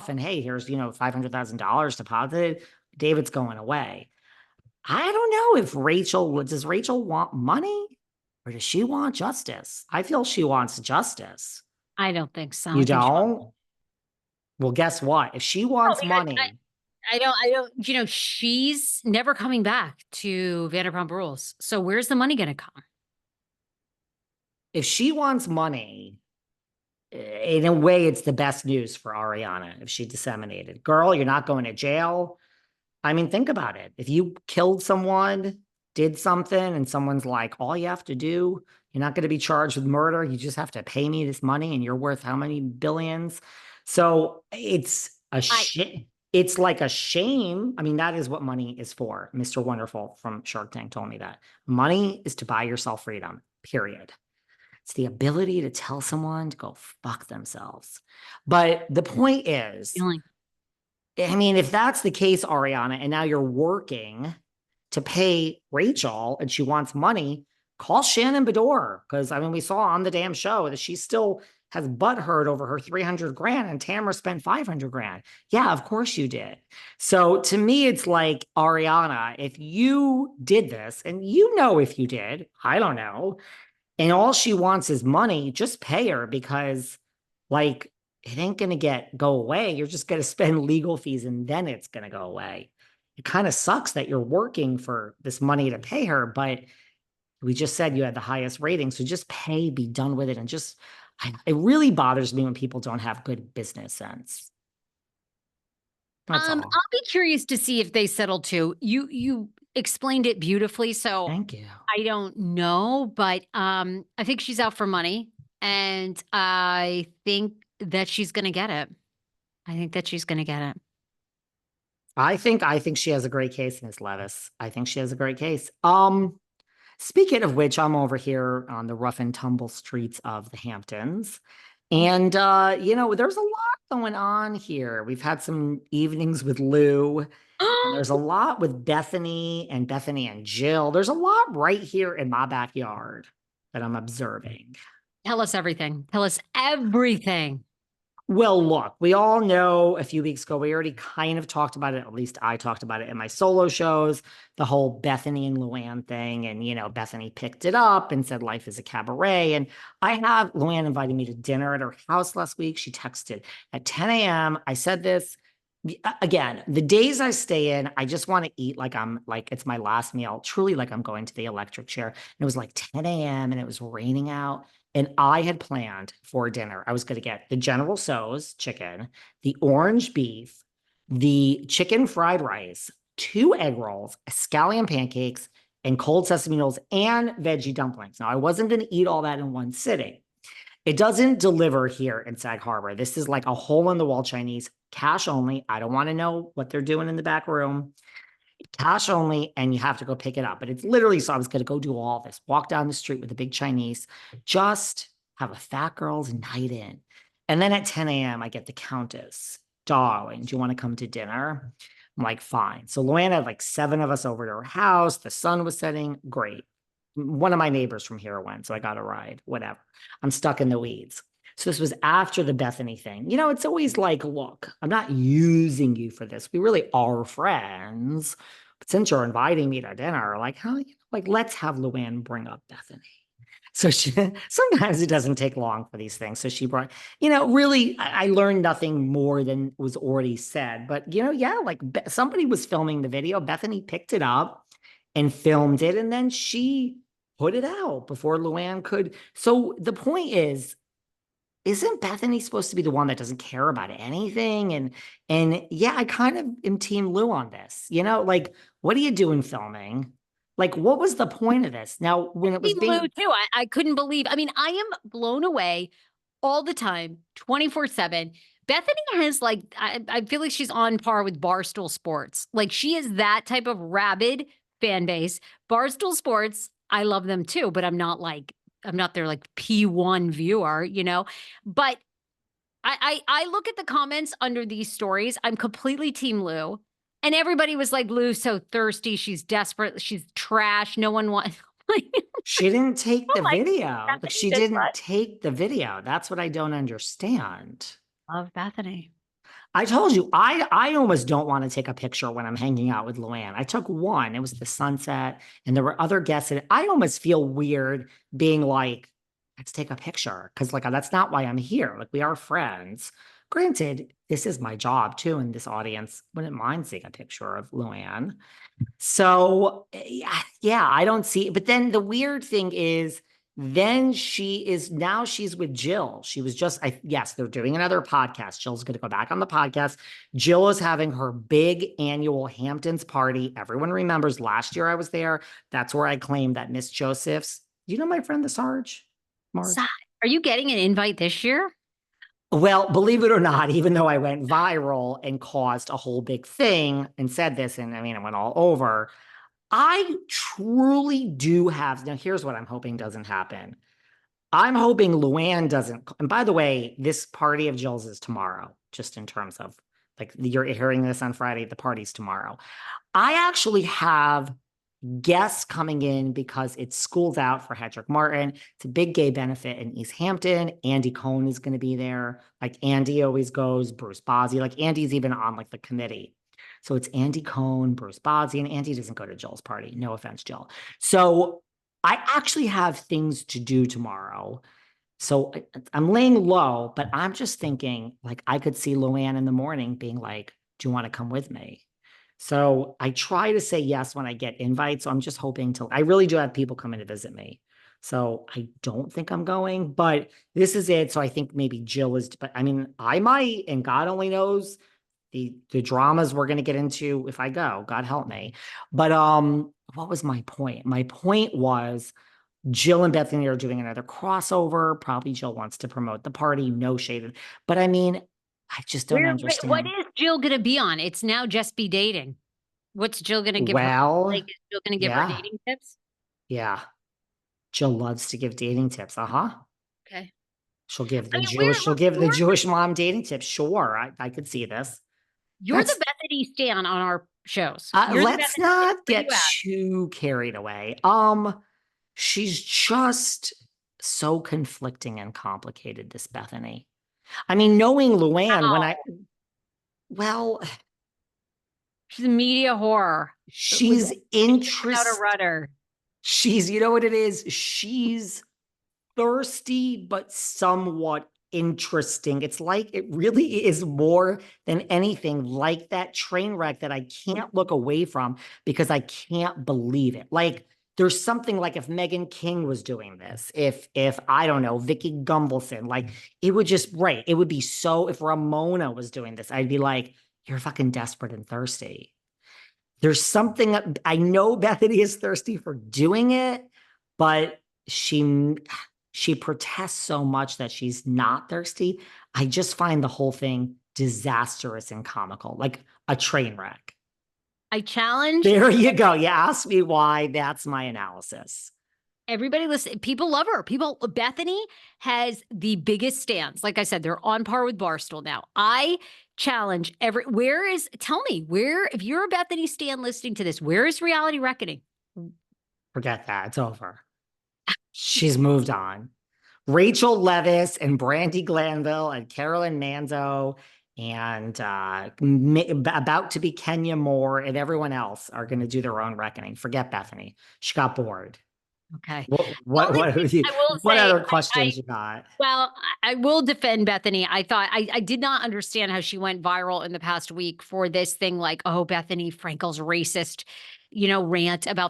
and hey, here's, $500,000 deposited. David's going away. I don't know if does Rachel want money or does she want justice? I feel she wants justice. I don't think so. You I think she don't? Well, guess what? If she no, wants because money, I don't, she's never coming back to Vanderpump Rules. So where's the money going to come? if she wants money, in a way, it's the best news for Ariana if she disseminated. Girl, you're not going to jail. I mean, think about it. If you killed someone, did something, and someone's like, all you have to do, you're not going to be charged with murder. You just have to pay me this money, and you're worth how many billions? So I it's like a shame. I mean, that is what money is for. Mr. Wonderful from Shark Tank told me that. Money is to buy yourself freedom, period. It's the ability to tell someone to go fuck themselves. But the point is, feeling. I mean, if that's the case, Ariana, and now you're working to pay Rachel and she wants money, call Shannon Bedore. Because I mean, we saw on the damn show that she still has butt hurt over her 300 grand and Tamara spent 500 grand. Yeah, of course you did. So to me, it's like, Ariana, if you did this, and if you did, I don't know, and all she wants is money, just pay her because, like, it ain't going to go away. You're just going to spend legal fees and then it's going to go away. It kind of sucks that you're working for this money to pay her, but we just said you had the highest rating. So just pay, be done with it. And it really bothers me when people don't have good business sense. That's all. I'll be curious to see if they settle too. You explained it beautifully, so Thank you. I don't know, but I think she's out for money, and I think that she's going to get it. I think that she's going to get it. I think she has a great case, Miss Levis. I think she has a great case. Speaking of which, I'm over here on the rough and tumble streets of the Hamptons. And there's a lot going on here. We've had some evenings with Lou, and there's a lot with Bethany and Jill. There's a lot right here in my backyard that I'm observing. Tell us everything. Tell us everything. Well, look, we all know a few weeks ago, we already kind of talked about it. At least I talked about it in my solo shows, the whole Bethenny and Luann thing. And, Bethenny picked it up and said life is a cabaret. And Luann invited me to dinner at her house last week. She texted at 10 a.m. I said this again, the days I stay in, I just want to eat like it's my last meal, truly like I'm going to the electric chair. And it was like 10 a.m. and it was raining out. And I had planned for dinner. I was going to get the General Tso's chicken, the orange beef, the chicken fried rice, 2 egg rolls, scallion pancakes, and cold sesame noodles and veggie dumplings. Now, I wasn't going to eat all that in one sitting. It doesn't deliver here in Sag Harbor. This is like a hole in the wall Chinese, cash only. I don't want to know what they're doing in the back room. Cash only, and you have to go pick it up. But it's literally, so I was going to go do all this, walk down the street with the big Chinese, just have a fat girl's night in. And then at 10 a.m., I get the Countess, darling, do you want to come to dinner? I'm like, fine. So Luann had like 7 of us over to her house. The sun was setting. Great. One of my neighbors from here went, so I got a ride, whatever. I'm stuck in the weeds. So this was after the Bethenny thing. It's always like, look, I'm not using you for this. We really are friends. But since you're inviting me to dinner, like, let's have Luann bring up Bethenny. So sometimes it doesn't take long for these things. So she brought, really, I learned nothing more than was already said. But, yeah, like somebody was filming the video. Bethenny picked it up and filmed it. And then she put it out before Luann could. So the point is, isn't Bethenny supposed to be the one that doesn't care about anything? And yeah, I kind of am Team Lou on this. Like, what are you doing filming? Like, what was the point of this? Now, when it was Team Lou being too. I couldn't believe. I mean, I am blown away all the time, 24/7. Bethenny has like, I feel like she's on par with Barstool Sports. Like she is that type of rabid fan base. Barstool Sports, I love them too, but I'm not their like P1 viewer. But I look at the comments under these stories. I'm completely Team Lou. And everybody was like, Lou's so thirsty. She's desperate. She's trash. No one wants. she didn't take Oh the my video. Like, Bethany she did didn't what? take the video. That's what I don't understand. Love Bethany. I told you, I almost don't want to take a picture when I'm hanging out with Luann. I took one. It was the sunset, and there were other guests in it. I almost feel weird being like, let's take a picture. Because like that's not why I'm here. Like we are friends. Granted, this is my job too, and this audience wouldn't mind seeing a picture of Luann. So yeah, I don't see. But then the weird thing is, then she's with Jill. She was just, yes, they're doing another podcast. Jill's going to go back on the podcast. Jill is having her big annual Hamptons party. Everyone remembers last year I was there. That's where I claimed that Miss Joseph's, you know, my friend, the Sarge, Marge. Are you getting an invite this year? Well, believe it or not, even though I went viral and caused a whole big thing and said this, and I mean, it went all over. I truly do have. Now, here's what I'm hoping doesn't happen. I'm hoping Luann doesn't. And by the way, this party of Jill's is tomorrow, just in terms of like you're hearing this on Friday, the party's tomorrow. I actually have guests coming in because it's school's out for Hedrick Martin. It's a big gay benefit in East Hampton. Andy Cohen is going to be there. Like Andy always goes, Bruce Bozzi. Like Andy's even on like the committee. So it's Andy Cohen, Bruce Bozzi, and Andy doesn't go to Jill's party. No offense, Jill. So I actually have things to do tomorrow. So I'm laying low, but I'm just thinking like I could see Luann in the morning being like, do you want to come with me? So I try to say yes when I get invites. So I'm just hoping to, I really do have people coming to visit me. So I don't think I'm going, but this is it. So I think maybe Jill is, but I mean, I might, and God only knows the dramas we're going to get into if I go, God help me. But what was my point? My point was Jill and Bethenny are doing another crossover. Probably Jill wants to promote the party, no shade. But I mean, I just don't What understand. is Jill going to be on? It's now Just Be Dating. What's Jill going to give her? Like, Well, is Jill going to give her yeah, dating tips? yeah. Jill loves to give dating tips. Uh-huh. Okay. I mean, She'll give the Jewish mom dating tips. Sure, I could see this. you're That's the Bethany stan on our shows. You're the let's Bethany stan. not What do you get have? too carried away. She's just so conflicting and complicated, this Bethany. I mean, knowing Luann, Wow. well, She's a media horror with she's without a interest, rudder. you know what it is? She's thirsty, but somewhat interesting. It's like it really is more than anything like that train wreck that I can't look away from because I can't believe it. Like there's something like if Megan King was doing this, if I don't know, Vicky Gumbelson, like it would just right. It would be so if Ramona was doing this, I'd be like, you're fucking desperate and thirsty. There's something I know Bethany is thirsty for doing it, but she protests so much that she's not thirsty. I just find the whole thing disastrous and comical, like a train wreck. I challenge There you go. You asked me why. That's my analysis. everybody. Listen, people love her. Bethany has the biggest stance. Like I said, they're on par with Barstool now. I challenge tell me where, if you're a Bethany stan listening to this, where is Reality Reckoning? Forget that. It's over. She's moved on. Rachel Levis and Brandy Glanville and Carolyn Manzo and about to be Kenya Moore and everyone else are going to do their own reckoning. Forget Bethany. She got bored. Okay. What other questions you got? Well, I will defend Bethany. I did not understand how she went viral in the past week for this thing like, oh, Bethany Frankel's racist, rant about